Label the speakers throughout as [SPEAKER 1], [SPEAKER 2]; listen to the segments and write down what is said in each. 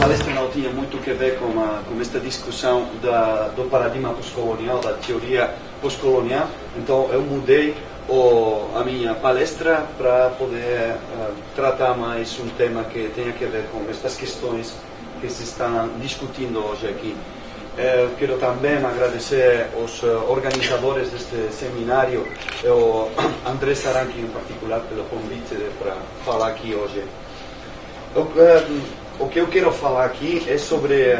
[SPEAKER 1] palestra não tinha muito a ver com esta discussão do paradigma pós-colonial, da teoria pós-colonial, então eu mudei a minha palestra para poder tratar mais um tema que tenha a ver com estas questões que se estão discutindo hoje aqui. Quero também agradecer aos organizadores deste seminário, o André Saranqui em particular, pelo convite para falar aqui hoje. O que eu quero falar aqui é sobre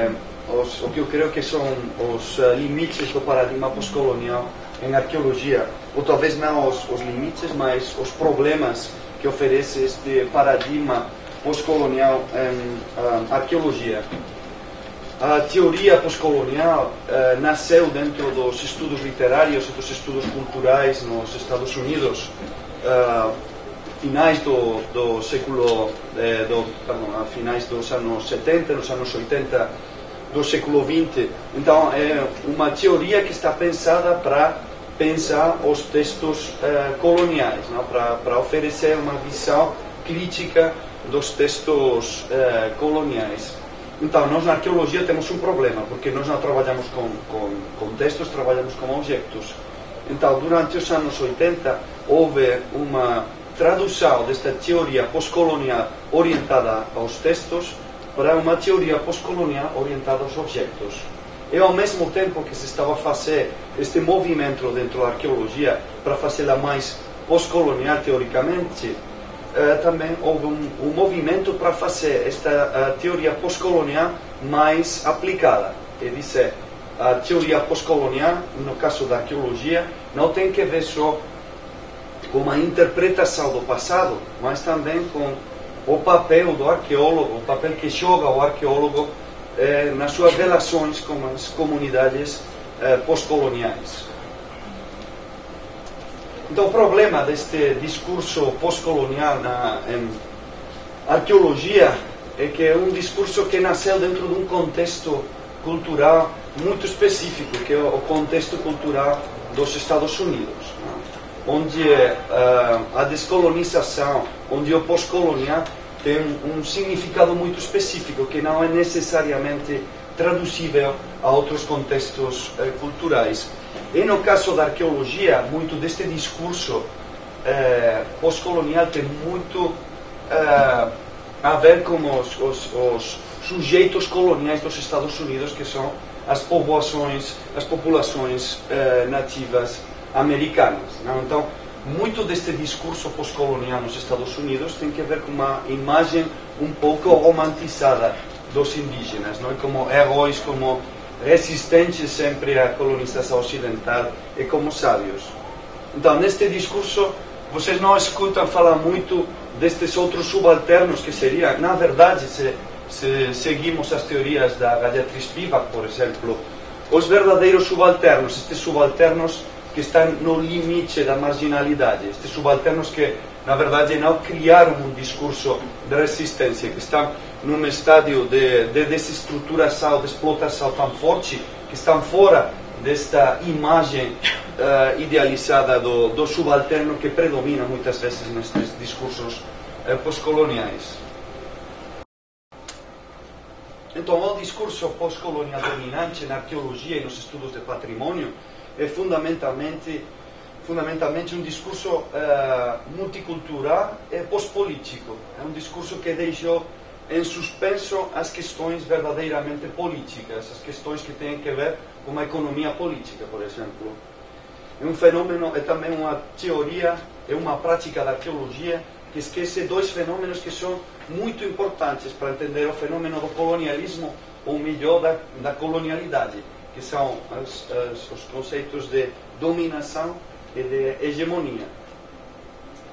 [SPEAKER 1] o que eu creio que são os limites do paradigma pós-colonial em arqueologia, ou talvez não os limites, mas os problemas que oferece este paradigma pós-colonial em arqueologia. A teoria pós-colonial nasceu dentro dos estudos literários e dos estudos culturais nos Estados Unidos, finais do século, finais dos anos 70, nos anos 80 do século 20. Então, é uma teoria que está pensada para pensar os textos coloniais, para oferecer uma visão crítica dos textos coloniais. Então, nós na arqueologia temos um problema, porque nós não trabalhamos com textos, trabalhamos com objetos. Então, durante os anos 80, houve uma tradução desta teoria pós-colonial orientada aos textos para uma teoria pós-colonial orientada aos objetos. E ao mesmo tempo que se estava a fazer este movimento dentro da arqueologia para fazê-la mais pós-colonial teoricamente, também houve um movimento para fazer esta teoria pós-colonial mais aplicada. É dizer, a teoria pós-colonial, no caso da arqueologia, não tem que ver só com uma interpretação do passado, mas também com o papel do arqueólogo, o papel que joga o arqueólogo nas suas relações com as comunidades pós-coloniais. Então, o problema deste discurso pós-colonial na arqueologia é que é um discurso que nasceu dentro de um contexto cultural muito específico, que é o contexto cultural dos Estados Unidos, onde a descolonização, onde o pós-colonial tem um significado muito específico, que não é necessariamente traduzível a outros contextos culturais. E no caso da arqueologia, muito deste discurso pós-colonial tem muito a ver com os sujeitos coloniais dos Estados Unidos, que são as populações nativas americanas. Não? Então, muito deste discurso pós-colonial nos Estados Unidos tem a ver com uma imagem um pouco romantizada dos indígenas, não? Como heróis, como resistentes sempre à colonização ocidental e como sábios. Então, neste discurso, vocês não escutam falar muito destes outros subalternos, que seria, na verdade, se seguimos as teorias da Gayatri Spivak, por exemplo, os verdadeiros subalternos, estes subalternos que estão no limite da marginalidade, estes subalternos que, na verdade, não criaram um discurso de resistência, que estão num estádio de desestruturação, de explotação tão forte, que estão fora desta imagem idealizada do subalterno que predomina muitas vezes nestes discursos pós-coloniais. Então, o discurso pós-colonial dominante na arqueologia e nos estudos de patrimônio é fundamentalmente um discurso multicultural e pós-político. É um discurso que deixou em suspenso as questões verdadeiramente políticas, as questões que têm a ver com a economia política, por exemplo. É um fenômeno, é também uma teoria, é uma prática da arqueologia que esquece dois fenômenos que são muito importantes para entender o fenômeno do colonialismo, ou melhor, da colonialidade, que são os conceitos de dominação e de hegemonia.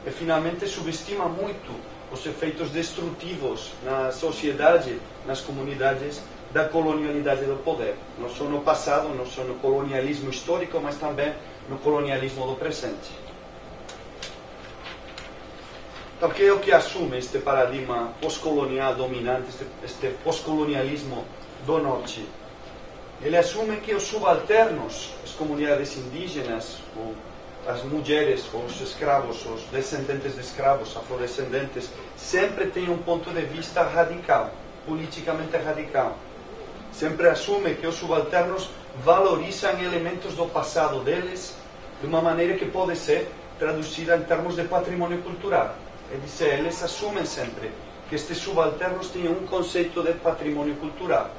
[SPEAKER 1] E finalmente subestima muito os efeitos destrutivos na sociedade, nas comunidades, da colonialidade do poder. Não só no passado, não só no colonialismo histórico, mas também no colonialismo do presente. Então, o que é o que assume este paradigma pós-colonial dominante, este pós-colonialismo do norte? Ele assume que os subalternos, as comunidades indígenas, as mulheres, os escravos, os descendentes de escravos, afrodescendentes, sempre têm um ponto de vista radical. politicamente radical. Sempre assume que os subalternos valorizam elementos do passado deles de uma maneira que pode ser traduzida em termos de patrimônio cultural. É dizer, eles assumem sempre que estes subalternos tinham um conceito de patrimônio cultural.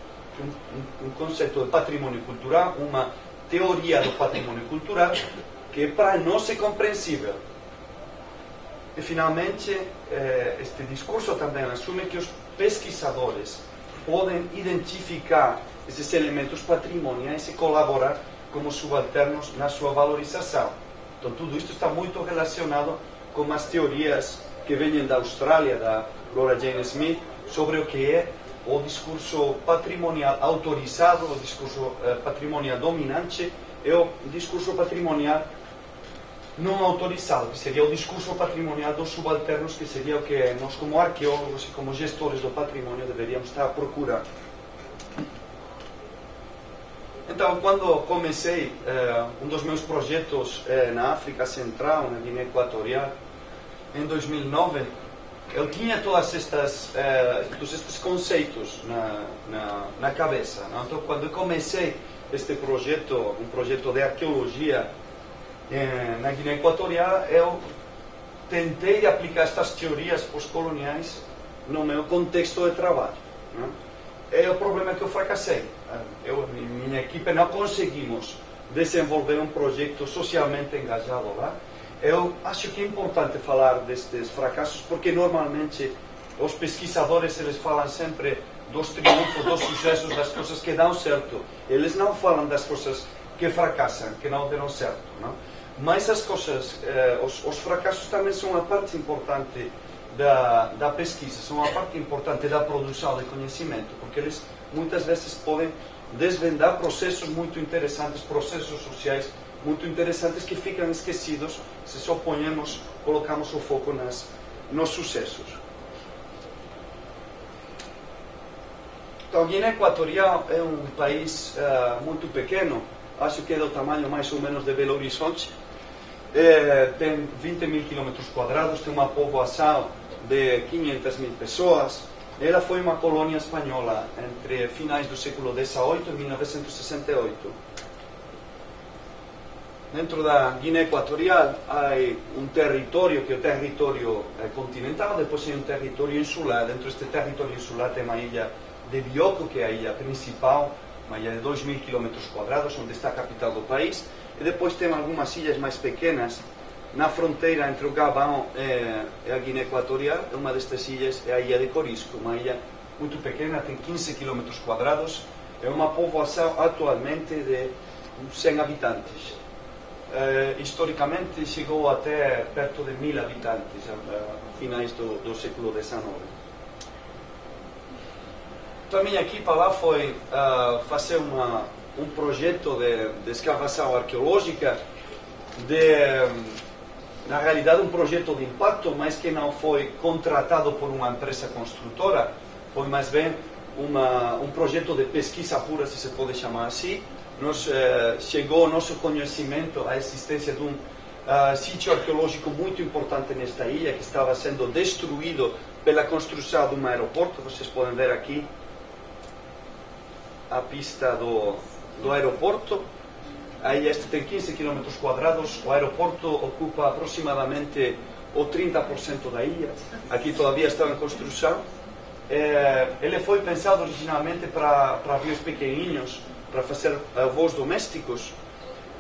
[SPEAKER 1] Um conceito de patrimônio cultural, uma teoria do patrimônio cultural que para nós é compreensível. E finalmente, este discurso também assume que os pesquisadores podem identificar esses elementos patrimoniais e colaborar como subalternos na sua valorização. Então tudo isto está muito relacionado com as teorias que vêm da Austrália, da Laura Jane Smith, sobre o que é o discurso patrimonial autorizado, o discurso patrimonial dominante e o discurso patrimonial não autorizado, que seria o discurso patrimonial dos subalternos, que seria o que nós como arqueólogos e como gestores do patrimônio deveríamos estar a procurar. Então, quando comecei um dos meus projetos na África Central, na Guiné Equatorial, em 2009, eu tinha todos estes conceitos na cabeça. Não? Então, quando eu comecei este projeto, um projeto de arqueologia na Guiné Equatorial, eu tentei aplicar estas teorias pós-coloniais no meu contexto de trabalho. Não? E o problema é que eu fracassei. Eu e minha equipe não conseguimos desenvolver um projeto socialmente engajado lá. Eu acho que é importante falar destes fracassos, porque normalmente os pesquisadores eles falam sempre dos triunfos, dos sucessos, das coisas que dão certo. Eles não falam das coisas que fracassam, que não deram certo. Não? Mas as coisas, os fracassos também são uma parte importante da pesquisa, são uma parte importante da produção de conhecimento, porque eles muitas vezes podem desvendar processos muito interessantes, processos sociais muito interessantes que ficam esquecidos se só colocamos o foco nos sucessos. Então, Guiné Equatorial é um país muito pequeno, acho que é do tamanho mais ou menos de Belo Horizonte, tem 20 mil quilômetros quadrados, tem uma povoação de 500 mil pessoas. Ela foi uma colônia espanhola entre finais do século XVIII e 1968. Dentro da Guiné Equatorial há um território que é o território continental, depois tem um território insular. Dentro deste território insular tem uma ilha de Bioko, que é a ilha principal, uma ilha de 2 mil quilômetros quadrados, onde está a capital do país. E depois tem algumas ilhas mais pequenas na fronteira entre o Gabão e a Guiné Equatorial. Uma destas ilhas é a ilha de Corisco, uma ilha muito pequena, tem 15 quilômetros quadrados, é uma povoação atualmente de 100 habitantes. Historicamente chegou até perto de 1000 habitantes a finais do século XIX. Então a minha equipa lá foi fazer um projeto de escavação arqueológica, na realidade um projeto de impacto, mas que não foi contratado por uma empresa construtora, foi mais bem um projeto de pesquisa pura, se se pode chamar assim. Chegou ao nosso conhecimento a existência de um sítio arqueológico muito importante nesta ilha, que estava sendo destruído pela construção de um aeroporto. Vocês podem ver aqui a pista do aeroporto. A ilha tem 15 km quadrados, o aeroporto ocupa aproximadamente o 30% da ilha. Aqui todavia está em construção. Ele foi pensado originalmente para aviões pequeninos, para fazer voos domésticos,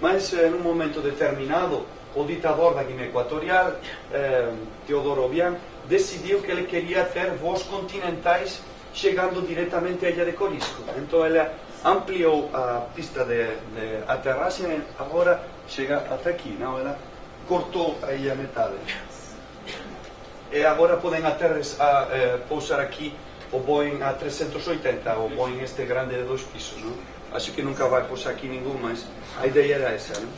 [SPEAKER 1] mas num momento determinado o ditador da Guiné Equatorial, Teodoro Obiang, decidiu que ele queria ter voos continentais chegando diretamente à ilha de Corisco. Então ele ampliou a pista de aterragem e agora chega até aqui. Não? Ela cortou a ilha metade. E agora podem pousar aqui o Boeing A380, o Boeing este grande de 2 pisos. Não? Acho que nunca vai pousar aqui nenhum, mas a ideia era essa. Não?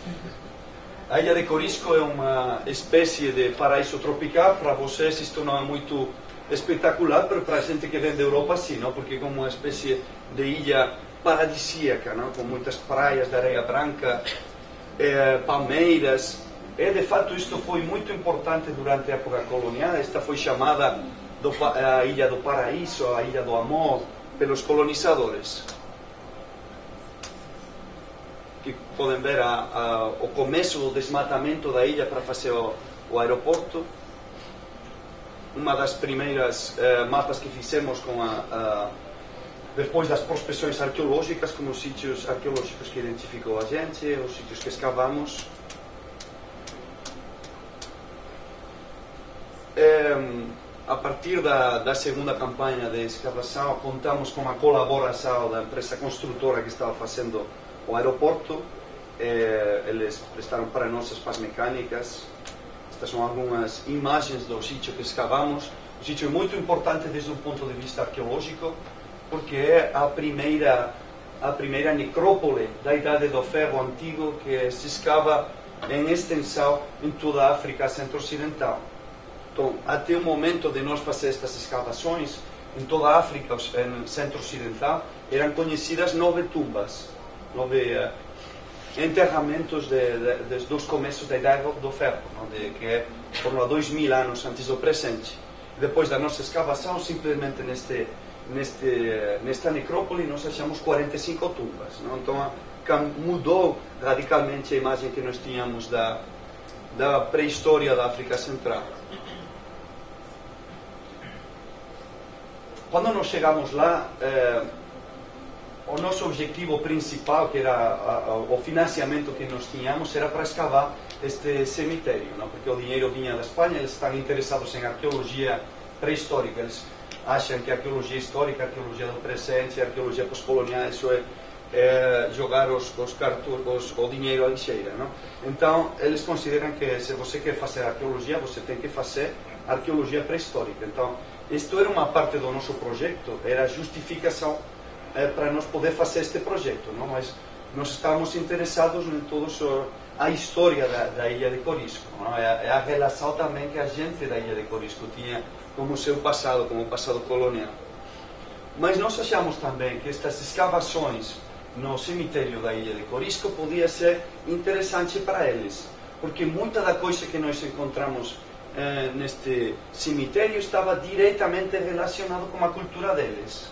[SPEAKER 1] A ilha de Corisco é uma espécie de paraíso tropical. Para vocês isto não é muito espetacular, mas para a gente que vem da Europa sim, não? Porque é como uma espécie de ilha paradisíaca, não? Com muitas praias de areia branca, palmeiras. E de fato isto foi muito importante durante a época colonial. Esta foi chamada a Ilha do Paraíso, a Ilha do Amor, pelos colonizadores. Que podem ver o começo do desmatamento da ilha para fazer o aeroporto. Uma das primeiras mapas que fizemos depois das prospecções arqueológicas, como os sítios arqueológicos que identificou a gente, os sítios que escavamos. A partir da segunda campanha de escavação, contamos com a colaboração da empresa construtora que estava fazendo o aeroporto. Eles prestaram para nós as pás mecânicas. Estas são algumas imagens do sítio que escavamos. O sítio é muito importante desde um ponto de vista arqueológico, porque é a primeira necrópole da Idade do Ferro antigo que se escava em extensão em toda a África Centro-Ocidental. Então, até o momento de nós fazer estas escavações, em toda a África Centro-Ocidental, eram conhecidas 9 tumbas, 9 enterramentos dos começos da Idade do Ferro, que é por 2000 anos antes do presente. Depois da nossa escavação, simplesmente nesta necrópole, nós achamos 45 tumbas. Não? Então, mudou radicalmente a imagem que nós tínhamos da pré-história da África Central. Quando nós chegamos lá, o nosso objetivo principal, que era o financiamento que nós tínhamos, era para escavar este cemitério, não? Porque o dinheiro vinha da Espanha, eles estão interessados em arqueologia pré-histórica, eles acham que a arqueologia histórica, a arqueologia do presente, a arqueologia pós-colonial, isso é jogar o dinheiro à lixeira, não? Então, eles consideram que se você quer fazer arqueologia, você tem que fazer arqueologia pré-histórica. Então, isto era uma parte do nosso projeto, era a justificação para nós poder fazer este projeto, não? Mas nós estávamos interessados em toda a história da Ilha de Corisco, não? É a relação também que a gente da Ilha de Corisco tinha com o seu passado, como o passado colonial. Mas nós achamos também que estas escavações no cemitério da Ilha de Corisco podia ser interessante para eles, porque muita da coisa que nós encontramos neste cemitério estava diretamente relacionado com a cultura deles.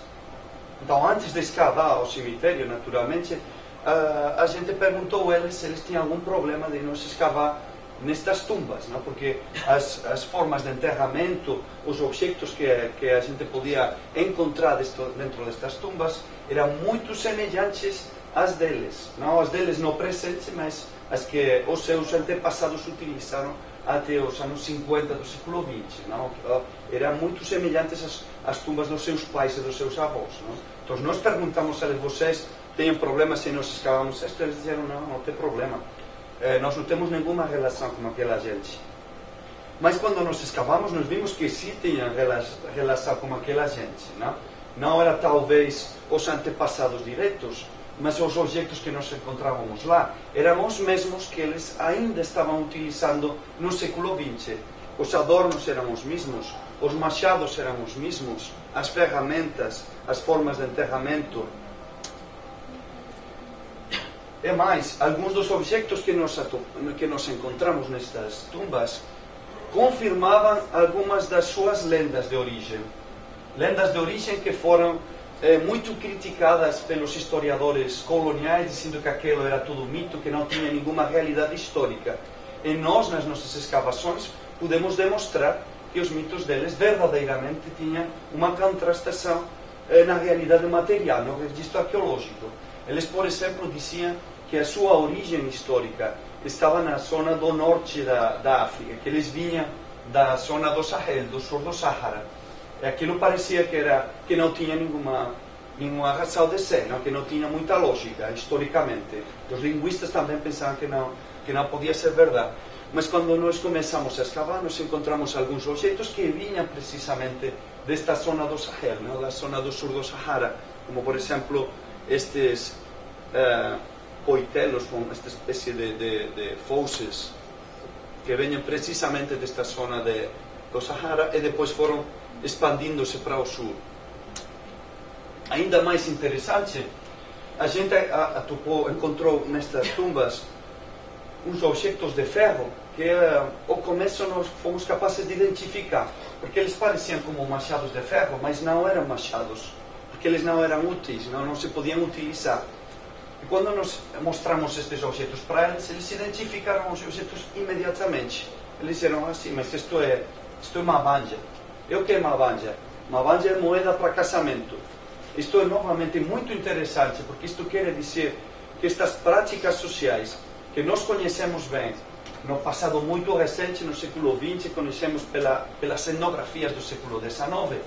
[SPEAKER 1] Então, antes de escavar o cemitério, naturalmente, a gente perguntou a eles se eles tinham algum problema de nós escavar nestas tumbas, não? Porque as formas de enterramento, os objetos que a gente podia encontrar dentro destas tumbas eram muito semelhantes às deles, não as deles no presente, mas as que os seus antepassados utilizaram até os anos 50 do século XX, não? Eram muito semelhantes às tumbas dos seus pais e dos seus avós, não? Então nós perguntamos a eles: vocês têm problema se nós escavamos isto? Eles disseram: não tem problema, nós não temos nenhuma relação com aquela gente. Mas quando nós escavamos, nós vimos que sim tinha relação com aquela gente, não? Não era talvez os antepassados diretos, mas os objetos que nós encontrávamos lá eram os mesmos que eles ainda estavam utilizando no século XX. Os adornos eram os mesmos, os machados eram os mesmos, as ferramentas, as formas de enterramento. E mais, alguns dos objetos que nós encontramos nestas tumbas confirmavam algumas das suas lendas de origem. Lendas de origem que foram muito criticadas pelos historiadores coloniais, dizendo que aquilo era tudo mito, que não tinha nenhuma realidade histórica. E nós, nas nossas escavações, pudemos demonstrar que os mitos deles verdadeiramente tinham uma contrastação na realidade material, no registro arqueológico. Eles, por exemplo, diziam que a sua origem histórica estava na zona do norte da África, que eles vinham da zona do Sahel, do sul do Sahara. Aquilo parecia que não tinha nenhuma razão de ser, não? Que não tinha muita lógica historicamente. Os linguistas também pensavam que não podia ser verdade. Mas quando nós começamos a escavar, nós encontramos alguns objetos que vinham precisamente desta zona do Sahel, não? Da zona do sul do Sahara, como por exemplo estes coitelos com esta espécie de fauces que vêm precisamente desta zona do Sahara e depois foram expandindo-se para o sul. Ainda mais interessante, a gente encontrou nestas tumbas uns objetos de ferro que ao começo nós fomos capazes de identificar, porque eles pareciam como machados de ferro, mas não eram machados, porque eles não eram úteis, não se podiam utilizar. E quando nós mostramos estes objetos para eles, eles identificaram os objetos imediatamente. Eles disseram assim, mas isto é uma banja. E o que é uma banja? Uma banja é moeda para casamento. Isto é novamente muito interessante, porque isto quer dizer que estas práticas sociais que nós conhecemos bem no passado muito recente, no século XX, conhecemos pelas etnografias do século XIX,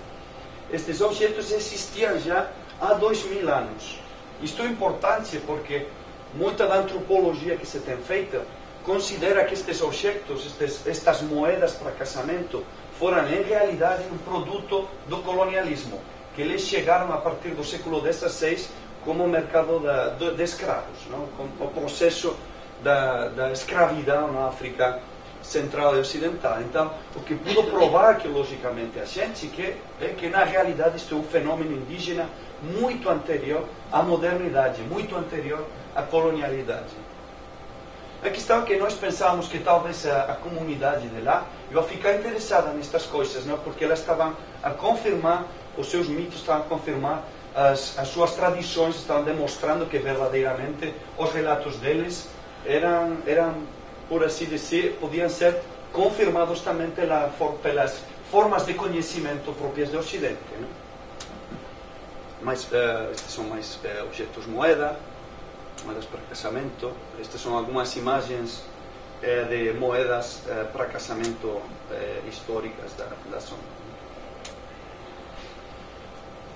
[SPEAKER 1] estes objetos existiam já há 2000 anos. Isto é importante porque muita da antropologia que se tem feita considera que estes objetos, estas moedas para casamento, foram em realidade um produto do colonialismo, que eles chegaram a partir do século XVI como mercado de escravos, não? Com o processo da escravidão na África Central e Ocidental. Então, o que pudo provar arqueologicamente a gente é que na realidade isto é um fenômeno indígena muito anterior à modernidade, muito anterior à colonialidade. A questão é que nós pensávamos que talvez a comunidade de lá ia ficar interessada nestas coisas, não? Porque elas estavam a confirmar, os seus mitos estavam a confirmar as suas tradições, estavam demonstrando que verdadeiramente os relatos deles eram, por assim dizer, podiam ser confirmados também pelas formas de conhecimento próprias do Ocidente, não? Mas estes são mais objetos moedas para casamento. Estas são algumas imagens de moedas para casamento históricas da zona.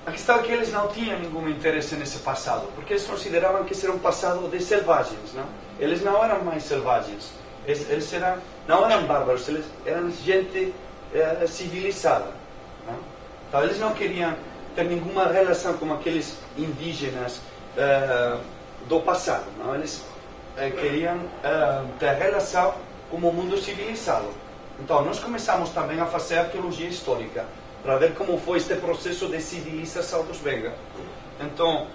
[SPEAKER 1] A questão é que eles não tinham nenhum interesse nesse passado, porque eles consideravam que esse era um passado de selvagens, não? Eles não eram mais selvagens, eles não eram bárbaros, eles eram gente civilizada, não? Então eles não queriam ter nenhuma relação com aqueles indígenas do passado, não? Eles queriam ter relação com o mundo civilizado. Então nós começamos também a fazer arqueologia histórica para ver como foi este processo de civilização dos Benga. Então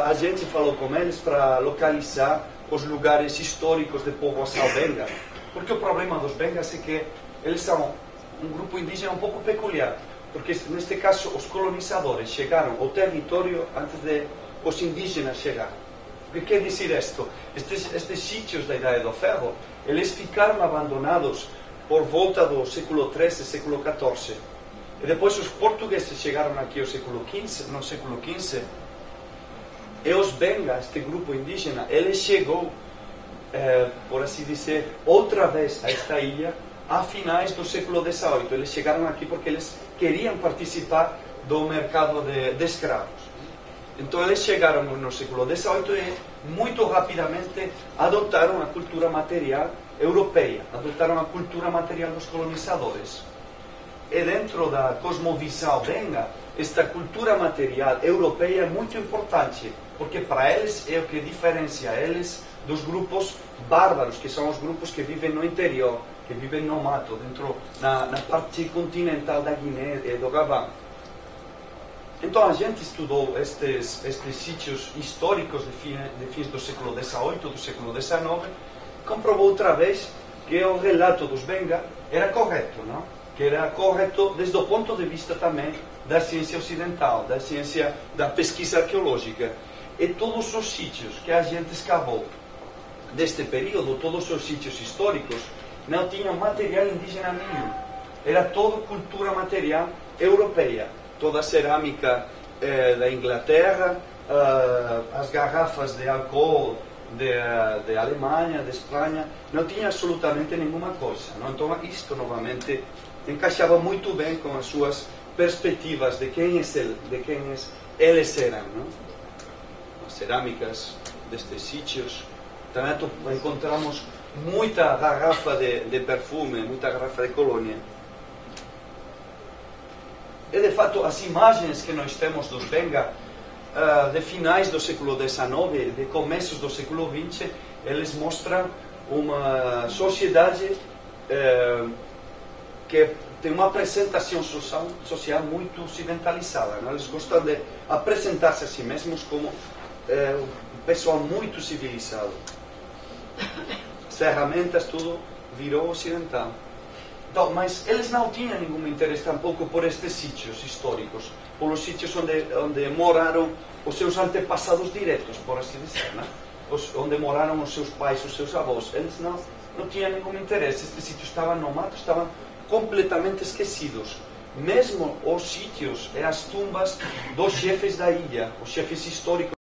[SPEAKER 1] a gente falou com eles para localizar os lugares históricos de povoação Benga, porque o problema dos Bengas é que eles são um grupo indígena um pouco peculiar, porque neste caso os colonizadores chegaram ao território antes de os indígenas chegarem. O que quer dizer isto? Estes sítios da Idade do Ferro, eles ficaram abandonados por volta do século XIII, século XIV. E depois os portugueses chegaram aqui no século XV, e os Benga, este grupo indígena, ele chegou, por assim dizer, outra vez a esta ilha, a finais do século XVIII. Eles chegaram aqui porque eles queriam participar do mercado de escravos. Então eles chegaram no século XVIII e muito rapidamente adotaram a cultura material europeia, adotaram a cultura material dos colonizadores. E dentro da cosmovisão Benga, esta cultura material europeia é muito importante, porque para eles é o que diferencia eles dos grupos bárbaros, que são os grupos que vivem no interior, que vivem no mato, na parte continental da Guiné e do Gabão. Então a gente estudou estes sítios históricos de fins do século XVIII, do século XIX, e comprovou outra vez que o relato dos Benga era correto, não? Que era correto desde o ponto de vista também da ciência ocidental, da ciência da pesquisa arqueológica. E todos os sítios que a gente escavou deste período, todos os sítios históricos, não tinham material indígena nenhum. Era toda cultura material europeia. Toda a cerâmica da Inglaterra, as garrafas de álcool de Alemanha, de Espanha, não tinha absolutamente nenhuma coisa, não? Então isto novamente encaixava muito bem com as suas perspectivas de quem eles eram, não? As cerâmicas destes sítios. Também encontramos muita garrafa de perfume, muita garrafa de colônia. E de fato as imagens que nós temos dos Benga de finais do século XIX, de começos do século XX, eles mostram uma sociedade que tem uma apresentação social muito ocidentalizada, não? Eles gostam de apresentar-se a si mesmos como um pessoal muito civilizado. As ferramentas, tudo virou ocidental. Então, mas eles não tinham nenhum interesse tampouco por estes sítios históricos, por os sítios onde moraram os seus antepassados diretos, por assim dizer, né? Onde moraram os seus pais, os seus avós. Eles não tinham nenhum interesse. Estes sítios estavam no mato, estavam completamente esquecidos. Mesmo os sítios e as tumbas dos chefes da ilha, os chefes históricos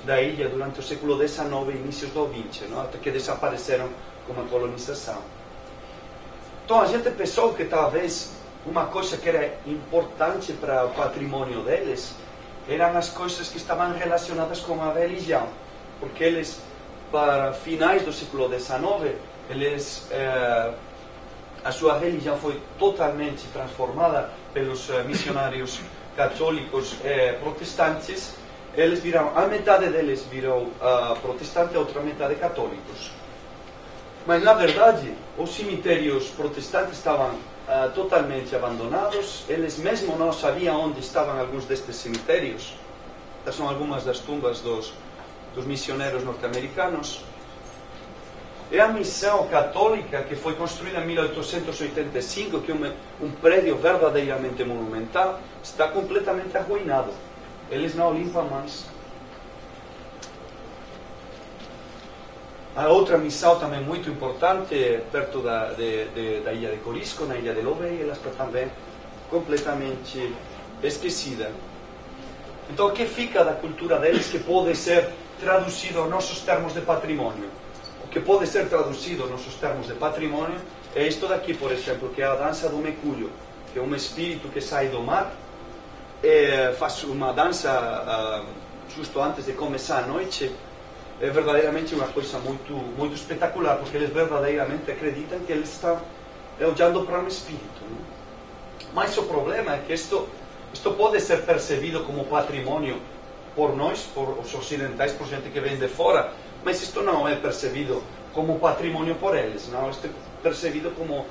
[SPEAKER 1] da ilha durante o século XIX e inícios do XX, não? Até que desapareceram com a colonização. Então a gente pensou que talvez uma coisa que era importante para o patrimônio deles eram as coisas que estavam relacionadas com a religião, porque eles, para finais do século XIX, a sua religião foi totalmente transformada pelos missionários católicos protestantes. Eles viram, a metade deles virou protestante, a outra metade católicos. Mas, na verdade, os cemitérios protestantes estavam totalmente abandonados. Eles mesmo não sabiam onde estavam alguns destes cemitérios. Estas são algumas das tumbas dos missionários norte-americanos. E a missão católica, que foi construída em 1885, que é um prédio verdadeiramente monumental, está completamente arruinado. Eles não limpam mais. A outra missão também muito importante, perto da ilha de Corisco, na ilha de Lobey, ela está também completamente esquecida. Então, o que fica da cultura deles que pode ser traduzido aos nossos termos de patrimônio? O que pode ser traduzido aos nossos termos de patrimônio é isto daqui, por exemplo, que é a dança do mercúrio, que é um espírito que sai do mar, faz uma dança justo antes de começar a noite. É verdadeiramente uma coisa muito, muito espetacular, porque eles verdadeiramente acreditam que eles estão olhando para um espírito, né? Mas o problema é que isto pode ser percebido como patrimônio por nós, por os ocidentais, por gente que vem de fora, mas isto não é percebido como patrimônio por eles, não? Isto é percebido como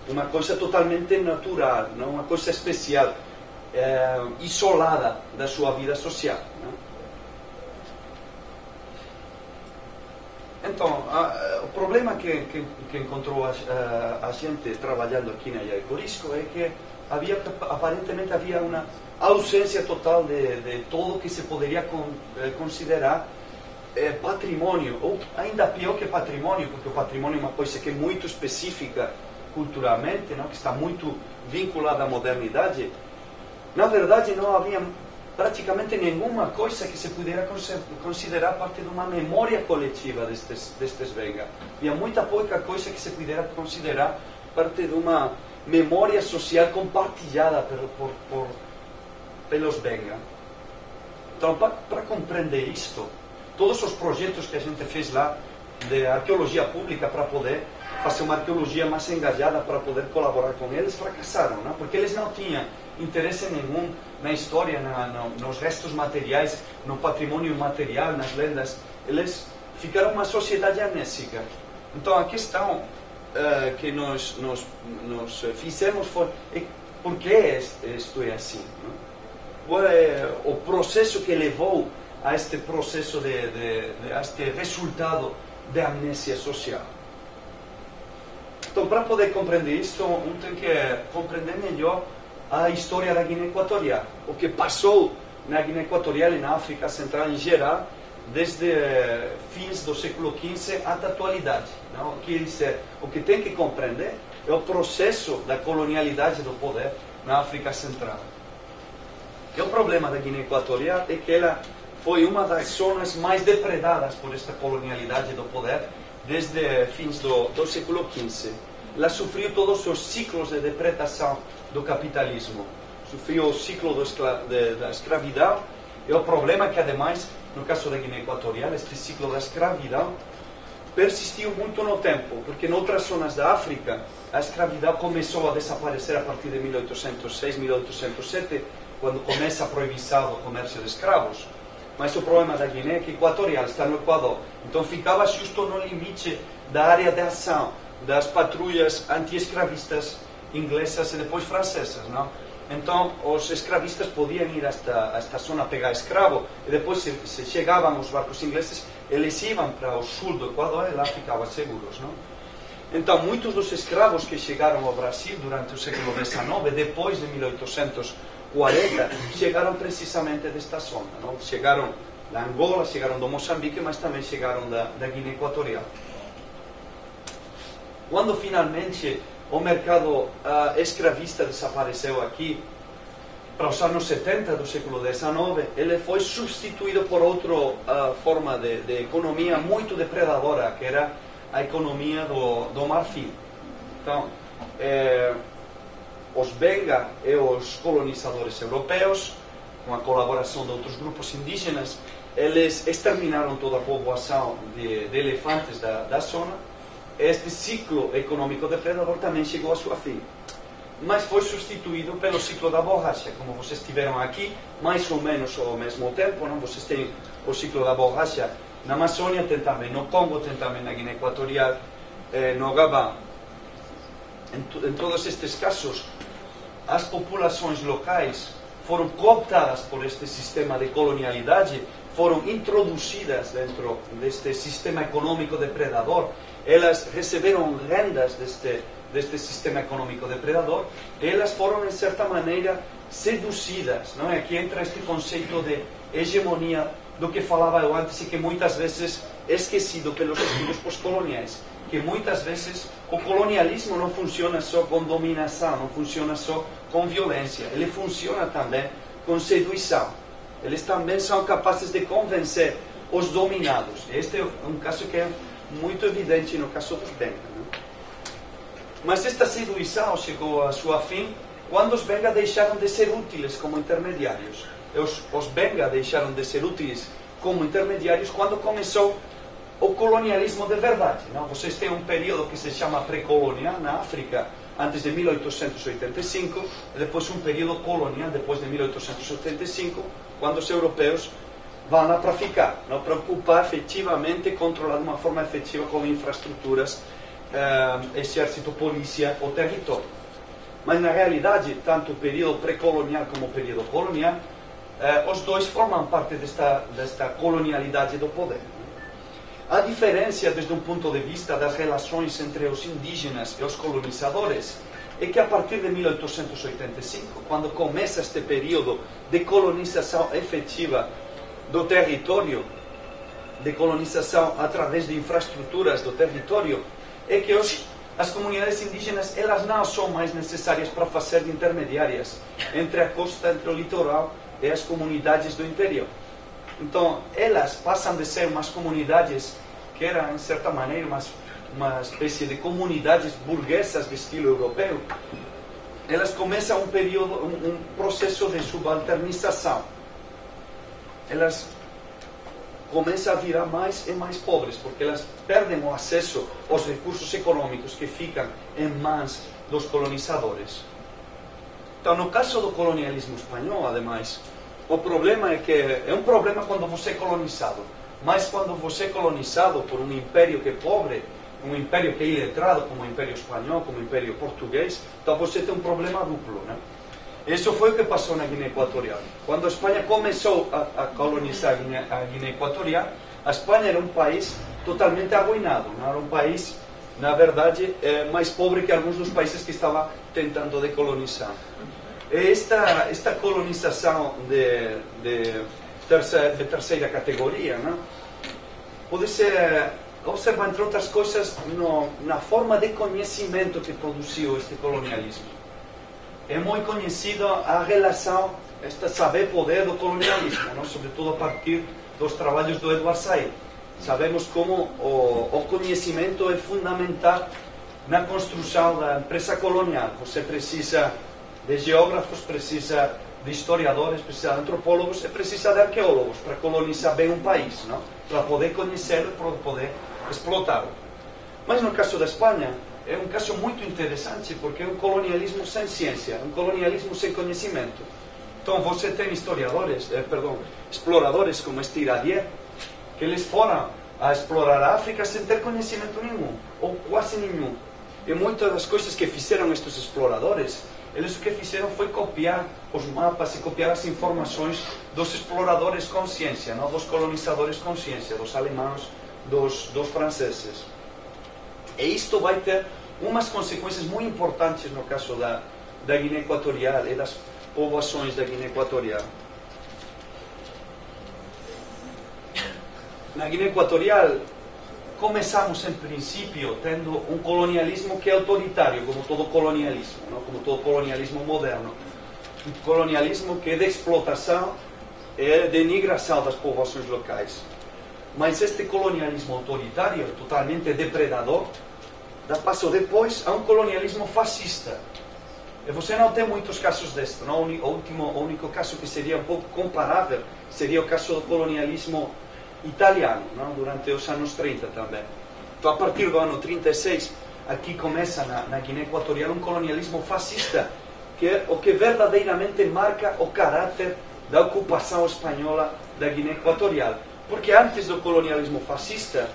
[SPEAKER 1] uma coisa totalmente natural, não? Uma coisa especial, isolada da sua vida social, não? Então, o problema que encontrou a gente trabalhando aqui na ilha de Corisco é que aparentemente havia uma ausência total de tudo que se poderia considerar patrimônio, ou ainda pior que patrimônio, porque o patrimônio é uma coisa que é muito específica culturalmente, não? Que está muito vinculada à modernidade. Na verdade, não havia praticamente nenhuma coisa que se pudesse considerar parte de uma memória coletiva destes Venga. Havia muita pouca coisa que se pudesse considerar parte de uma memória social compartilhada pelos Venga. Então, para compreender isto, todos os projetos que a gente fez lá de arqueologia pública para poder fazer uma arqueologia mais engajada, para poder colaborar com eles, fracassaram, não? Porque eles não tinham interesse nenhum na história, nos restos materiais, no patrimônio material, nas lendas. Eles ficaram uma sociedade amnésica. Então a questão que nós fizemos foi por que isto é assim, não? O processo que levou a este processo a este resultado de amnésia social. Então, para poder compreender isto, tem que compreender melhor a história da Guiné Equatorial, o que passou na Guiné Equatorial e na África Central em geral, desde fins do século XV até a atualidade, não? O que tem que compreender é o processo da colonialidade do poder na África Central. E o problema da Guiné Equatorial é que ela foi uma das zonas mais depredadas por esta colonialidade do poder desde fins do século XV. Ela sofreu todos os ciclos de depredação do capitalismo. Sofreu o ciclo da escravidão, e o problema é que, ademais, no caso da Guiné Equatorial, este ciclo da escravidão persistiu muito no tempo, porque em outras zonas da África a escravidão começou a desaparecer a partir de 1806, 1807, quando começa a proibição do comércio de escravos. Mas o problema da Guiné é que Equatorial está no Equador, então ficava justo no limite da área de ação das patrulhas anti-escravistas inglesas e depois francesas, não? Então os escravistas podiam ir a esta zona pegar escravo, e depois se chegavam os barcos ingleses, eles iam para o sul do Equador e lá ficavam seguros, não? Então, muitos dos escravos que chegaram ao Brasil durante o século XIX, depois de 1840, chegaram precisamente desta zona. Não? Chegaram da Angola, chegaram do Moçambique, mas também chegaram da Guiné Equatorial. Quando finalmente o mercado escravista desapareceu aqui, para os anos 70 do século XIX, ele foi substituído por outra forma de economia muito depredadora, que era a economia do marfim. Então, os Benga e os colonizadores europeus, com a colaboração de outros grupos indígenas, eles exterminaram toda a povoação de elefantes da zona. Este ciclo econômico depredador também chegou a sua fim, mas foi substituído pelo ciclo da borracha. Como vocês tiveram aqui, mais ou menos ao mesmo tempo, não? Vocês têm o ciclo da borracha na Amazônia, tem também no Congo, tem também na Guiné Equatorial, no Gabão. Em todos estes casos, as populações locais foram cooptadas por este sistema de colonialidade, foram introduzidas dentro deste sistema econômico depredador. Elas receberam rendas deste sistema econômico depredador, e elas foram, em certa maneira, seduzidas. Não é? Aqui entra este conceito de hegemonia do que falava eu antes e que muitas vezes é esquecido pelos estudos pós-coloniais, que muitas vezes o colonialismo não funciona só com dominação, não funciona só com violência, ele funciona também com sedução. Eles também são capazes de convencer os dominados. Este é um caso que é muito evidente no caso dos Benga. Né? Mas esta sedução chegou a sua fim quando os Benga deixaram de ser úteis como intermediários. Os Benga deixaram de ser úteis como intermediários quando começou o colonialismo de verdade. Não? Vocês têm um período que se chama pré-colonial na África, antes de 1885, e depois um período colonial depois de 1885, quando os europeus vão lá para ficar, não? Para ocupar efetivamente, controlar de uma forma efetiva com infraestruturas, exército, polícia, o território. Mas na realidade, tanto o período pré-colonial como o período colonial, os dois formam parte desta colonialidade do poder. A diferença, desde um ponto de vista das relações entre os indígenas e os colonizadores, é que a partir de 1885, quando começa este período de colonização efetiva do território, de colonização através de infraestruturas do território, é que as comunidades indígenas elas não são mais necessárias para fazer de intermediárias entre a costa, entre o litoral e as comunidades do interior. Então, elas passam de ser umas comunidades que eram, em certa maneira, uma espécie de comunidades burguesas de estilo europeu. Elas começam um processo de subalternização. Elas começam a virar mais e mais pobres, porque elas perdem o acesso aos recursos econômicos que ficam em mãos dos colonizadores. Então, no caso do colonialismo espanhol, ademais, o problema é que é um problema quando você é colonizado, mas quando você é colonizado por um império que é pobre, um império que é iletrado, como o Império Espanhol, como o Império Português, então você tem um problema duplo, né? Isso foi o que passou na Guiné Equatorial. Quando a Espanha começou a colonizar a Guiné Equatorial, a Espanha era um país totalmente arruinado, não era um país, na verdade, mais pobre que alguns dos países que estava tentando decolonizar. Esta colonização de terceira categoria, né, pode ser observada, entre outras coisas, na forma de conhecimento que produziu este colonialismo. É muito conhecida a relação, este saber-poder do colonialismo, não? Sobretudo a partir dos trabalhos do Edward Said. Sabemos como o conhecimento é fundamental na construção da empresa colonial. Você precisa de geógrafos, precisa de historiadores, precisa de antropólogos e precisa de arqueólogos para colonizar bem um país, não? Para poder conhecê-lo e para poder explotá-lo. Mas no caso da Espanha, é um caso muito interessante porque é um colonialismo sem ciência, um colonialismo sem conhecimento. Então você tem exploradores como este Iradier, que eles foram a explorar a África sem ter conhecimento nenhum, ou quase nenhum. E muitas das coisas que fizeram estes exploradores, eles o que fizeram foi copiar os mapas e copiar as informações dos exploradores com ciência, não dos colonizadores com ciência, dos alemães, dos franceses. E isto vai ter umas consequências muito importantes no caso da Guiné Equatorial e das povoações da Guiné Equatorial. Na Guiné Equatorial, começamos em princípio tendo um colonialismo que é autoritário, como todo colonialismo, não? Como todo colonialismo moderno. Um colonialismo que é de explotação e de migração das povoações locais. Mas este colonialismo autoritário, totalmente depredador, dá passo depois a um colonialismo fascista. E você não tem muitos casos deste, não? O único caso que seria um pouco comparável seria o caso do colonialismo italiano, não? Durante os anos 30 também. Então, a partir do ano 36, aqui começa na Guiné Equatorial um colonialismo fascista, que é o que verdadeiramente marca o caráter da ocupação espanhola da Guiné Equatorial. Porque antes do colonialismo fascista,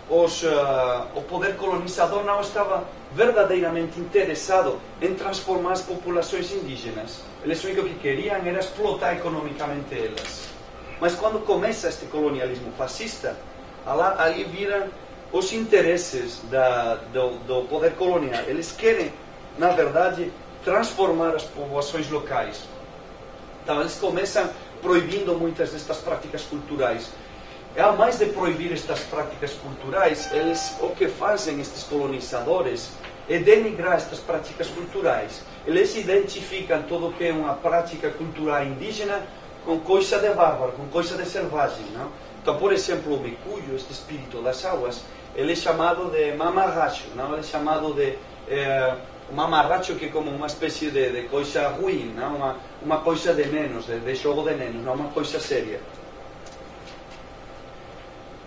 [SPEAKER 1] o poder colonizador não estava verdadeiramente interessado em transformar as populações indígenas. Eles o único que queriam era explotar economicamente elas. Mas quando começa este colonialismo fascista, ali viram os interesses do poder colonial. Eles querem, na verdade, transformar as povoações locais. Então eles começam proibindo muitas destas práticas culturais. E, ao mais de proibir estas práticas culturais, o que fazem estes colonizadores é denigrar estas práticas culturais. Eles identificam tudo o que é uma prática cultural indígena com coisa de bárbaro, com coisa de selvagem, não? Então, por exemplo, o bicuyo, este espírito das águas, ele é chamado de mamarracho, não? Ele é chamado de mamarracho, que é como uma espécie de coisa ruim, não? Uma coisa de nenos, de jogo de nenos, não uma coisa séria.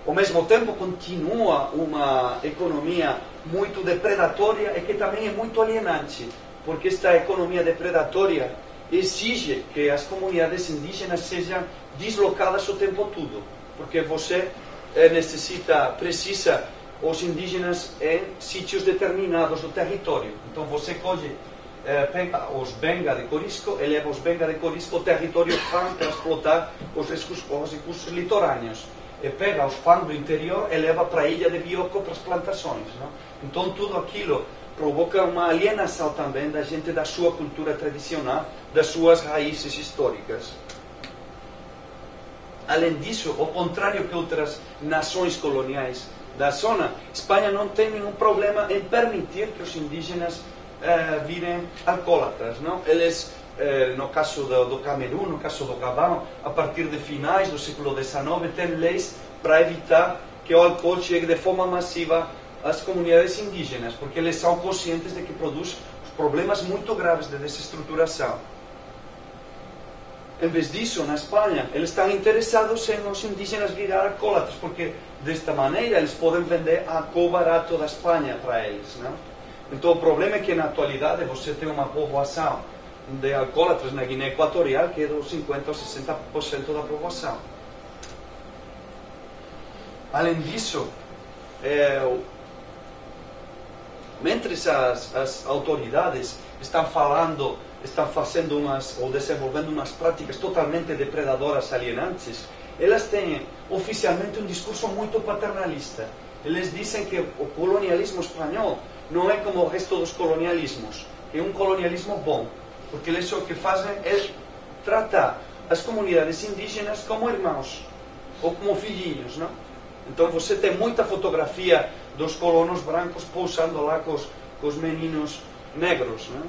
[SPEAKER 1] Ao mesmo tempo, continua uma economia muito depredatória e que também é muito alienante, porque esta economia depredatória exige que as comunidades indígenas sejam deslocadas o tempo todo, porque você precisa os indígenas em sítios determinados do território. Então você pode pega os benga de Corisco e leva os benga de Corisco ao território FAN para explotar os recursos litorâneos. E pega os FAN do interior e leva para a ilha de Bioko para as plantações, não? Então tudo aquilo provoca uma alienação também da gente da sua cultura tradicional, das suas raízes históricas. Além disso, ao contrário que outras nações coloniais da zona, Espanha não tem nenhum problema em permitir que os indígenas virem alcoólatras, não? Eles, no caso do Camerun, no caso do Gabão, a partir de finais do século XIX, têm leis para evitar que o álcool chegue de forma massiva às comunidades indígenas, porque eles são conscientes de que produz problemas muito graves de desestruturação. Em vez disso, na Espanha, eles estão interessados em os indígenas virar alcoólatras, porque desta maneira eles podem vender álcool barato da Espanha para eles, não? Então o problema é que na atualidade você tem uma povoação de alcoólatras na Guiné Equatorial que é dos 50% ou 60% da povoação. Além disso, mentre as autoridades estão fazendo ou desenvolvendo umas práticas totalmente depredadoras, alienantes, elas têm oficialmente um discurso muito paternalista. Eles dizem que o colonialismo espanhol não é como o resto dos colonialismos, que é um colonialismo bom, porque eles o que fazem é tratar as comunidades indígenas como irmãos, ou como filhinhos, não? Então você tem muita fotografia dos colonos brancos pousando lá com os meninos negros, não?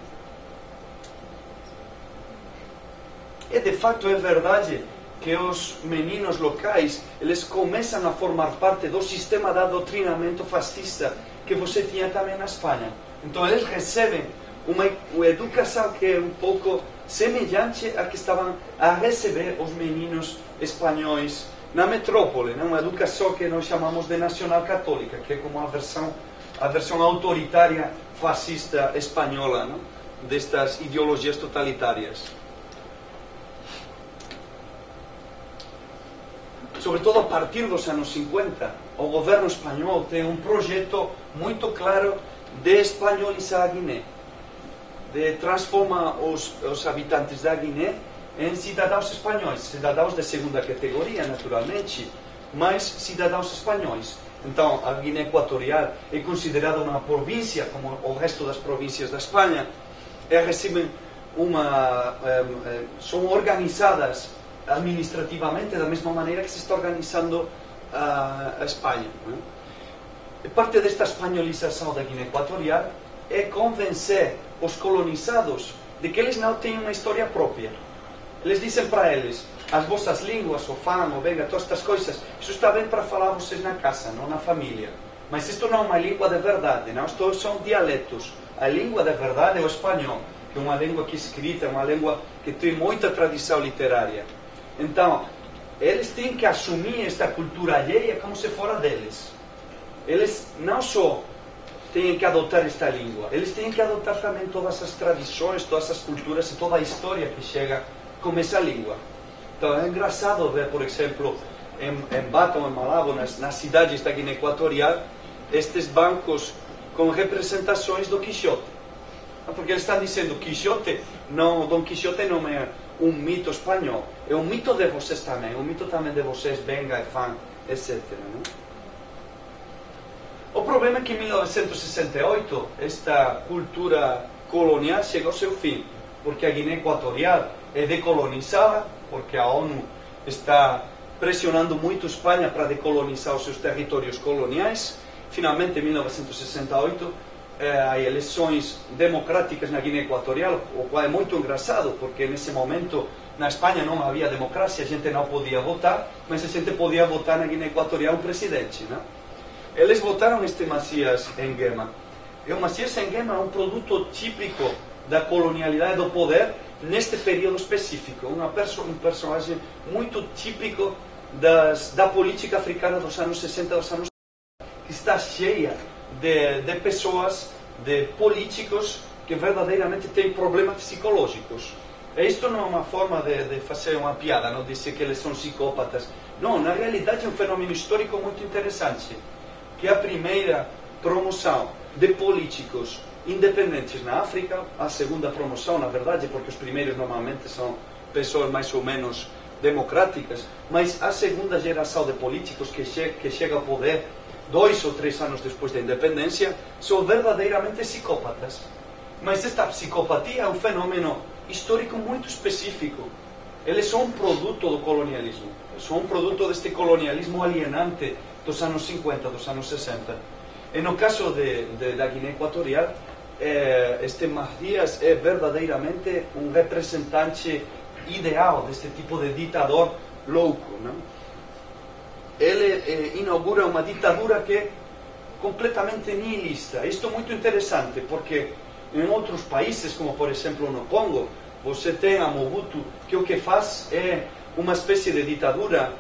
[SPEAKER 1] E de fato é verdade que os meninos locais, eles começam a formar parte do sistema de adoctrinamento fascista que você tinha também na Espanha. Então eles recebem uma educação que é um pouco semelhante à que estavam a receber os meninos espanhóis na metrópole, né? Uma educação que nós chamamos de nacional católica, que é como a versão autoritária fascista espanhola, não? Destas ideologias totalitárias. Sobretudo a partir dos anos 50, o governo espanhol tem um projeto muito claro de espanholizar a Guiné, de transformar os habitantes da Guiné em cidadãos espanhóis, cidadãos de segunda categoria, naturalmente, mas cidadãos espanhóis. Então, a Guiné Equatorial é considerada uma província, como o resto das províncias da Espanha. Recebem são organizadas administrativamente da mesma maneira que se está organizando a Espanha. Parte desta espanholização da Guiné Equatorial é convencer os colonizados de que eles não têm uma história própria. Eles dizem para eles: as vossas línguas, o fang, o benga, todas estas coisas, isso está bem para falar vocês na casa, não na família. Mas isto não é uma língua de verdade, não? Isto são dialetos. A língua de verdade é o espanhol, que é uma língua que é escrita, uma língua que tem muita tradição literária. Então, eles têm que assumir esta cultura alheia como se fora deles. Eles não só têm que adotar esta língua, eles têm que adotar também todas as tradições, todas as culturas e toda a história que chega com essa língua. Então é engraçado ver, por exemplo, em Baton, em Malabo, nas cidades da Guiné Equatorial, estes bancos com representações do Quixote. Porque eles estão dizendo Quixote, não, Dom Quixote não é um mito espanhol, é um mito de vocês também, um mito também de vocês, benga e fang, etc. Não? O problema é que em 1968 esta cultura colonial chegou ao seu fim, porque a Guiné Equatorial é decolonizada, porque a ONU está pressionando muito a Espanha para decolonizar os seus territórios coloniais. Finalmente, em 1968, há eleições democráticas na Guiné Equatorial, o qual é muito engraçado, porque nesse momento na Espanha não havia democracia, a gente não podia votar, mas a gente podia votar na Guiné Equatorial um presidente, não? Eles votaram este Macías Nguema. E o Macías Nguema é um produto típico da colonialidade do poder neste período específico. Um personagem muito típico da política africana dos anos 60, dos anos 70, que está cheia de pessoas, de políticos que verdadeiramente têm problemas psicológicos. E isto não é uma forma de fazer uma piada, não dizer que eles são psicópatas. Não, na realidade é um fenômeno histórico muito interessante, que é a primeira promoção de políticos independentes na África, a segunda promoção, na verdade, porque os primeiros normalmente são pessoas mais ou menos democráticas, mas a segunda geração de políticos que chega ao poder 2 ou 3 anos depois da independência são verdadeiramente psicópatas. Mas esta psicopatia é um fenômeno histórico muito específico. Eles são um produto do colonialismo, são um produto deste colonialismo alienante dos anos 50, dos anos 60. E no caso da Guiné Equatorial, este Macías é verdadeiramente um representante ideal deste tipo de ditador louco, não? Ele inaugura uma ditadura que é completamente nihilista. Isto é muito interessante, porque em outros países, como por exemplo no Congo, você tem a Mobutu, que o que faz é uma espécie de ditadura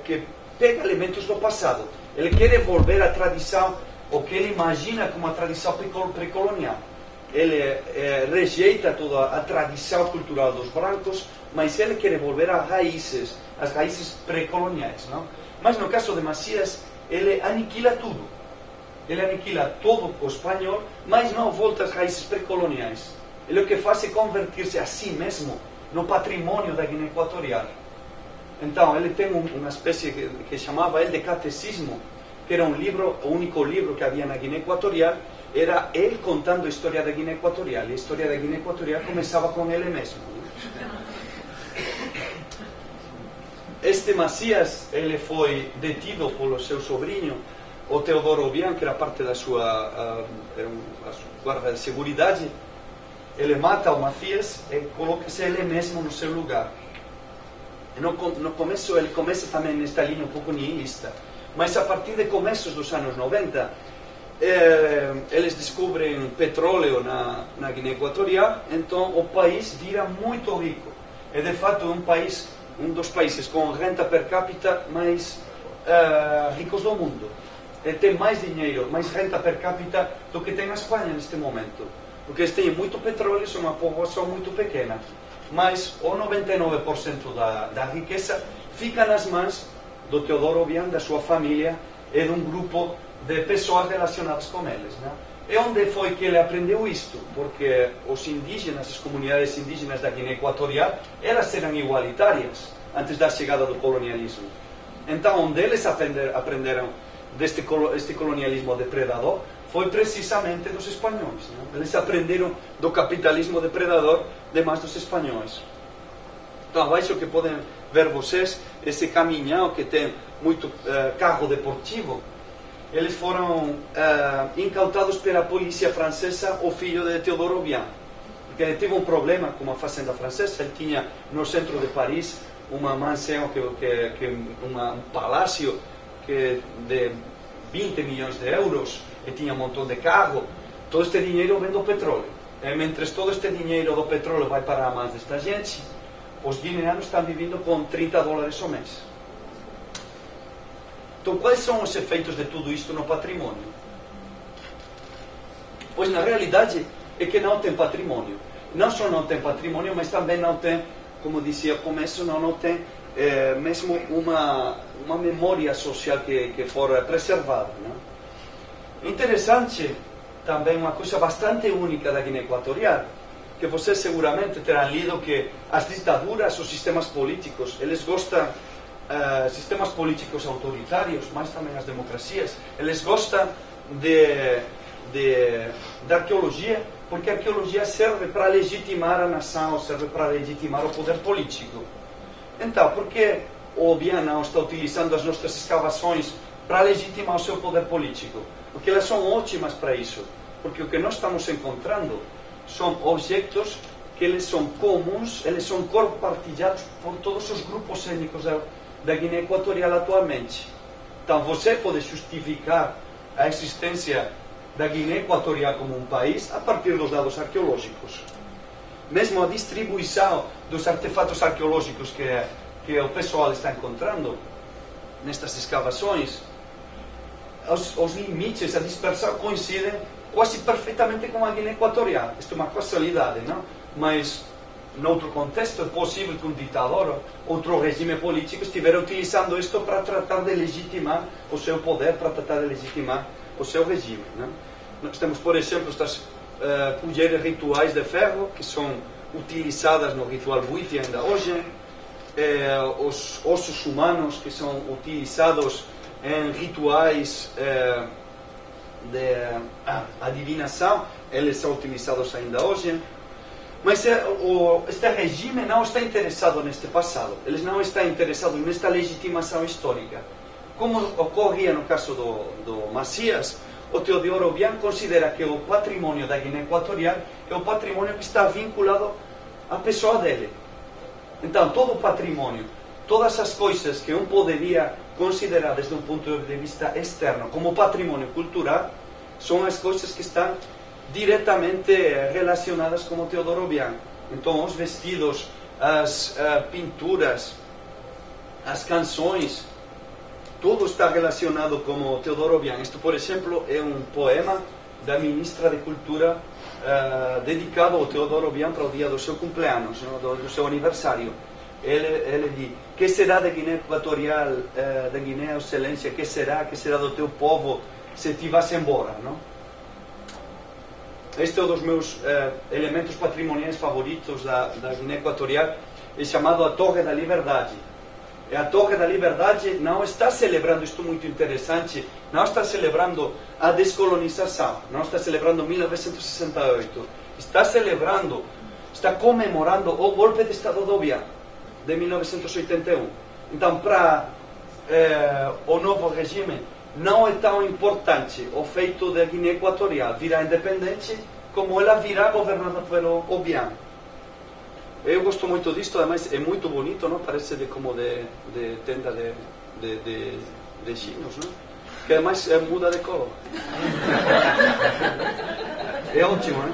[SPEAKER 1] que pega elementos do passado. Ele quer volver à tradição, o que ele imagina como a tradição pré-colonial. Ele rejeita toda a tradição cultural dos brancos, mas ele quer volver às raízes pré-coloniais, não? Mas no caso de Macías, ele aniquila tudo. Ele aniquila todo o espanhol, mas não volta às raízes pré-coloniais. Ele o que faz é convertir-se a si mesmo no patrimônio da Guiné Equatorial. Então, ele tem uma espécie que chamava ele de catecismo, que era um livro, o único livro que havia na Guiné Equatorial, era ele contando a história da Guiné Equatorial. E a história da Guiné Equatorial começava com ele mesmo. Este Macías, ele foi detido pelo seu sobrinho, o Teodoro Obiang, que era parte da sua guarda de seguridade. Ele mata o Macías e coloca-se ele mesmo no seu lugar. No começo, ele começa também nesta linha um pouco nihilista, mas a partir de começos dos anos 90, eles descobrem petróleo na Guiné Equatorial, então o país vira muito rico. É de fato um dos países com renda per capita mais ricos do mundo. Tem mais dinheiro, mais renda per capita do que tem a Espanha neste momento, porque eles têm muito petróleo, são uma população muito pequena. Mas o 99% da riqueza fica nas mãos do Teodoro Obiang, da sua família e de um grupo de pessoas relacionadas com eles, né? E onde foi que ele aprendeu isto? Porque os indígenas, as comunidades indígenas da Guiné Equatorial, elas eram igualitárias antes da chegada do colonialismo. Então, onde eles aprenderam este colonialismo depredador foi precisamente dos espanhóis, não? Eles aprenderam do capitalismo depredador demais dos espanhóis. Então, abaixo que podem ver vocês, esse caminhão que tem muito carro deportivo, eles foram incautados pela polícia francesa, o filho de Teodoro Obiang, porque ele teve um problema com uma fazenda francesa. Ele tinha no centro de Paris uma mansão, um palácio de 20 milhões de euros, e tinha um montão de carro. Todo este dinheiro vem do petróleo. Mientras todo este dinheiro do petróleo vai para a mão desta gente, os guineanos estão vivendo com $30 ao mês. Então, quais são os efeitos de tudo isto no patrimônio? Pois, na realidade, é que não tem patrimônio. Não só não tem patrimônio, mas também não tem, como dizia ao começo, não tem mesmo uma memória social que for preservada. Não? Interessante também, uma coisa bastante única da Guiné Equatorial, que vocês seguramente terão lido, que as ditaduras, os sistemas políticos, eles gostam, sistemas políticos autoritários, mas também as democracias, eles gostam da arqueologia, porque a arqueologia serve para legitimar a nação, serve para legitimar o poder político. Então, por que o Obiang não está utilizando as nossas escavações para legitimar o seu poder político? Porque elas são ótimas para isso. Porque o que nós estamos encontrando são objetos que eles são comuns, eles são compartilhados por todos os grupos étnicos da Guiné Equatorial atualmente. Então, você pode justificar a existência da Guiné Equatorial como um país a partir dos dados arqueológicos. Mesmo a distribuição dos artefatos arqueológicos que o pessoal está encontrando nestas escavações, os limites, a dispersão coincidem quase perfeitamente com a Guiné Equatorial. Isto é uma casualidade, não? Mas, noutro contexto, é possível que um ditador, outro regime político, estivesse utilizando isto para tratar de legitimar o seu poder, para tratar de legitimar o seu regime. Não? Nós temos, por exemplo, estas colheres rituais de ferro, que são utilizadas no ritual Buifi ainda hoje, os ossos humanos, que são utilizados em rituais de adivinação, eles são utilizados ainda hoje. Mas este regime não está interessado neste passado, eles não estão interessados nesta legitimação histórica. Como ocorria no caso do Macias, o Teodoro Obiang considera que o patrimônio da Guiné Equatorial é o patrimônio que está vinculado à pessoa dele. Então, todo o patrimônio, todas as coisas que poderia considerar desde um ponto de vista externo como patrimônio cultural, são as coisas que estão diretamente relacionadas com o Teodoro Obiang. Então, os vestidos, as pinturas, as canções, tudo está relacionado com o Teodoro Obiang. Isto, por exemplo, é um poema da ministra de Cultura dedicado ao Teodoro Obiang para o dia do seu cumpleaños, do seu aniversário. Ele diz: que será da Guiné Equatorial, da Guiné Excelência, que será do teu povo se te vas embora, não? Este é um dos meus elementos patrimoniais favoritos da Guiné Equatorial, é chamado a Torre da Liberdade. E a Torre da Liberdade não está celebrando, isto muito interessante, não está celebrando a descolonização, não está celebrando 1968, está comemorando o golpe de Estado do Obiang, de 1981. Então, para o novo regime, não é tão importante o feito da Guiné Equatorial virar independente como ela virá governada pelo Obiang. Eu gosto muito disto, además é muito bonito, não? Parece como de tenda de chinos, não? Que además muda de cor. É ótimo, não?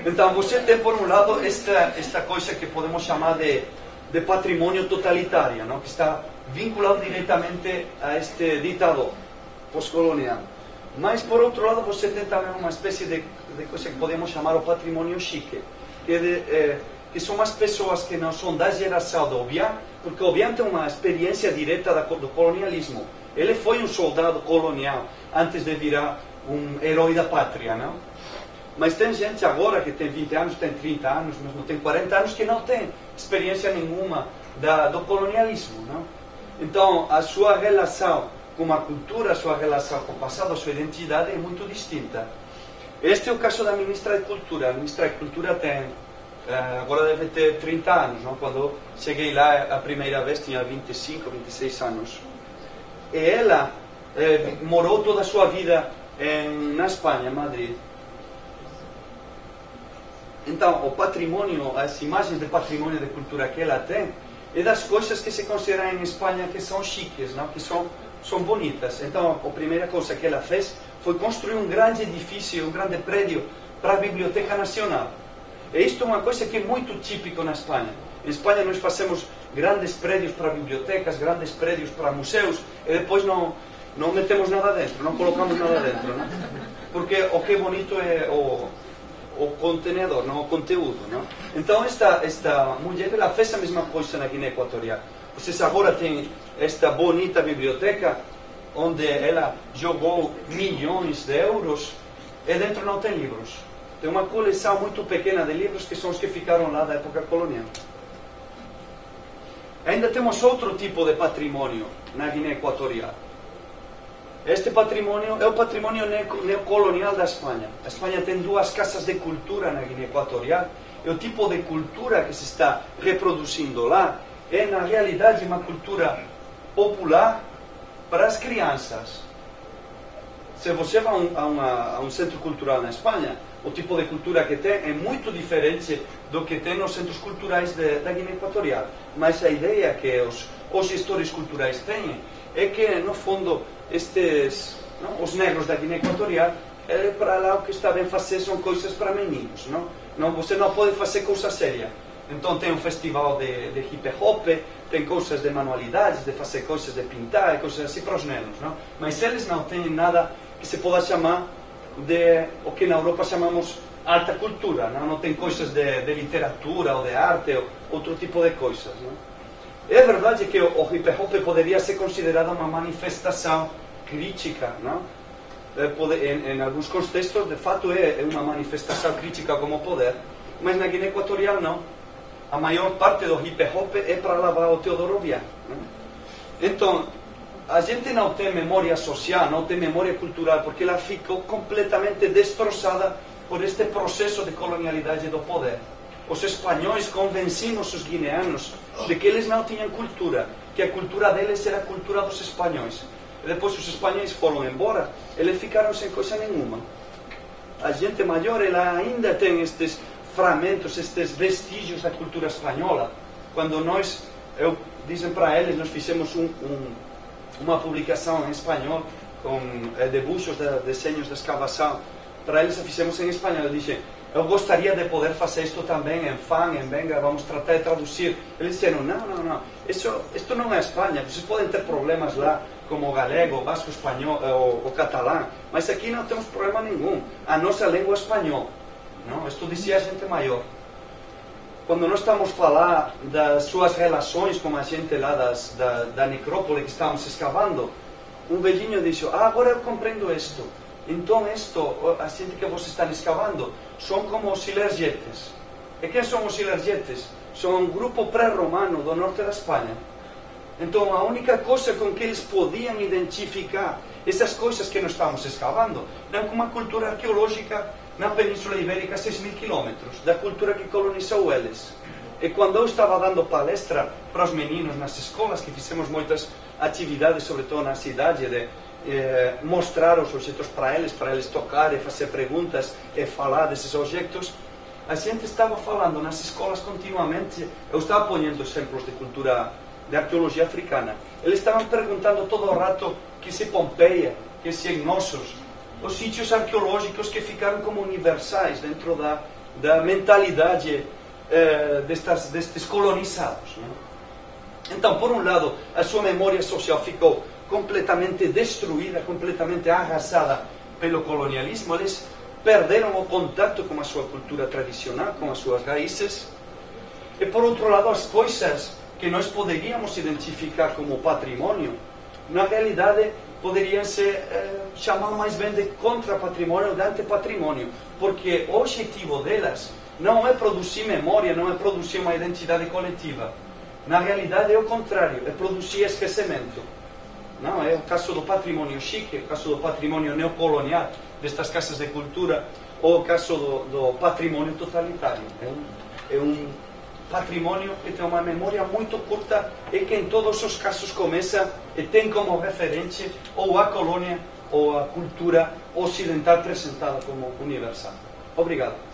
[SPEAKER 1] Então, você tem por um lado esta coisa que podemos chamar de patrimônio totalitário, não? Que está vinculado diretamente a este ditador pós-colonial. Mas, por outro lado, você tem também uma espécie de coisa que podemos chamar o patrimônio chique, que são as pessoas que não são da geração do Obiang, porque o Obiang tem uma experiência direta do colonialismo. Ele foi um soldado colonial antes de virar um herói da pátria, não? Mas tem gente agora que tem 20 anos, tem 30 anos, mesmo tem 40 anos, que não tem experiência nenhuma do colonialismo, não? Então, a sua relação com a cultura, a sua relação com o passado, a sua identidade é muito distinta. Este é o caso da ministra de Cultura. A ministra de Cultura tem, agora deve ter 30 anos, não? Quando cheguei lá a primeira vez tinha 25, 26 anos. E ela morou toda a sua vida na Espanha, em Madrid. Então, o patrimônio, as imagens de patrimônio de cultura que ela tem, é das coisas que se consideram em Espanha que são chiques, não? Que são bonitas. Então, a primeira coisa que ela fez foi construir um grande edifício, um grande prédio para a Biblioteca Nacional. E isto é uma coisa que é muito típica na Espanha. Em Espanha nós fazemos grandes prédios para bibliotecas, grandes prédios para museus, e depois não metemos nada dentro, não colocamos nada dentro, não? Porque o que é bonito é o contenedor, não o conteúdo, não? Então esta mulher ela fez a mesma coisa na Guiné Equatorial. Vocês agora têm esta bonita biblioteca onde ela jogou milhões de euros e dentro não tem livros. Tem uma coleção muito pequena de livros que são os que ficaram lá da época colonial. Ainda temos outro tipo de patrimônio na Guiné Equatorial. Este patrimônio é o patrimônio neocolonial da Espanha. A Espanha tem 2 casas de cultura na Guiné Equatorial. E o tipo de cultura que se está reproduzindo lá é, na realidade, uma cultura popular para as crianças. Se você vai a um centro cultural na Espanha, o tipo de cultura que tem é muito diferente do que tem nos centros culturais da Guiné Equatorial. Mas a ideia que os gestores culturais têm é que, no fundo, os negros da Guiné Equatorial, para lá o que está bem fazer são coisas para meninos. Você não pode fazer coisa séria. Então tem um festival de hip hop, tem coisas de manualidades, de fazer coisas de pintar, coisas assim para os nenos. Mas eles não têm nada que se possa chamar de o que na Europa chamamos alta cultura. Não tem coisas de literatura ou de arte ou outro tipo de coisas. É verdade que o hip hop poderia ser considerado uma manifestação crítica, não? Em alguns contextos, de fato, é uma manifestação crítica como poder, mas na Guiné Equatorial não. A maior parte do hip hop é para lavar o Teodoro Obiang. Então, a gente não tem memória social, não tem memória cultural, porque ela ficou completamente destroçada por este processo de colonialidade do poder. Os espanhóis convencimos os guineanos de que eles não tinham cultura, que a cultura deles era a cultura dos espanhóis. E depois os espanhóis foram embora, eles ficaram sem coisa nenhuma. A gente maior ela ainda tem estes fragmentos, estes vestígios da cultura espanhola. Quando dizem para eles, nós fizemos uma publicação em espanhol com debuxos, desenhos de escavação. Para eles fizemos em espanhol. Dizem, eu gostaria de poder fazer isto também em Fang, em Benga, vamos tratar de traduzir. Eles disseram, não, isto não é Espanha, vocês podem ter problemas lá, como o galego, o basco espanhol, o catalão, mas aqui não temos problema nenhum. A nossa língua é espanhol. Não? Isto dizia a gente maior. Quando nós estamos a falar das suas relações com a gente lá da necrópole que estávamos escavando, um velhinho disse, agora eu compreendo isto. Então a gente que vocês estão escavando, são como os silergetes. E quem são os silergetes? São um grupo pré-romano do norte da Espanha. Então a única coisa com que eles podiam identificar essas coisas que nós estamos escavando era uma cultura arqueológica na Península Ibérica a 6.000 quilômetros, da cultura que colonizou eles. E quando eu estava dando palestra para os meninos nas escolas, que fizemos muitas atividades, sobretudo na cidade, de mostrar os objetos para eles tocar e fazer perguntas e falar desses objetos, a gente estava falando nas escolas continuamente. Eu estava ponendo exemplos de cultura, de arqueologia africana. Eles estavam perguntando todo o rato que se Pompeia, que se Gnossos, os sítios arqueológicos que ficaram como universais dentro da mentalidade destes colonizados. Não? Então, por um lado, a sua memória social ficou completamente destruída, completamente arrasada pelo colonialismo. Eles perderam o contato com a sua cultura tradicional, com as suas raízes. E, por outro lado, as coisas que nós poderíamos identificar como patrimônio, na realidade, poderiam ser chamadas mais bem de contra-patrimônio, de antipatrimônio, porque o objetivo delas não é produzir memória, não é produzir uma identidade coletiva. Na realidade é o contrário, é produzir esquecimento. Não, é o caso do património chique, o caso do património neocolonial, destas casas de cultura, ou o caso do património totalitário. É um património que tem uma memória muito curta e que em todos os casos começa e tem como referência ou a colônia ou a cultura ocidental apresentada como universal. Obrigado.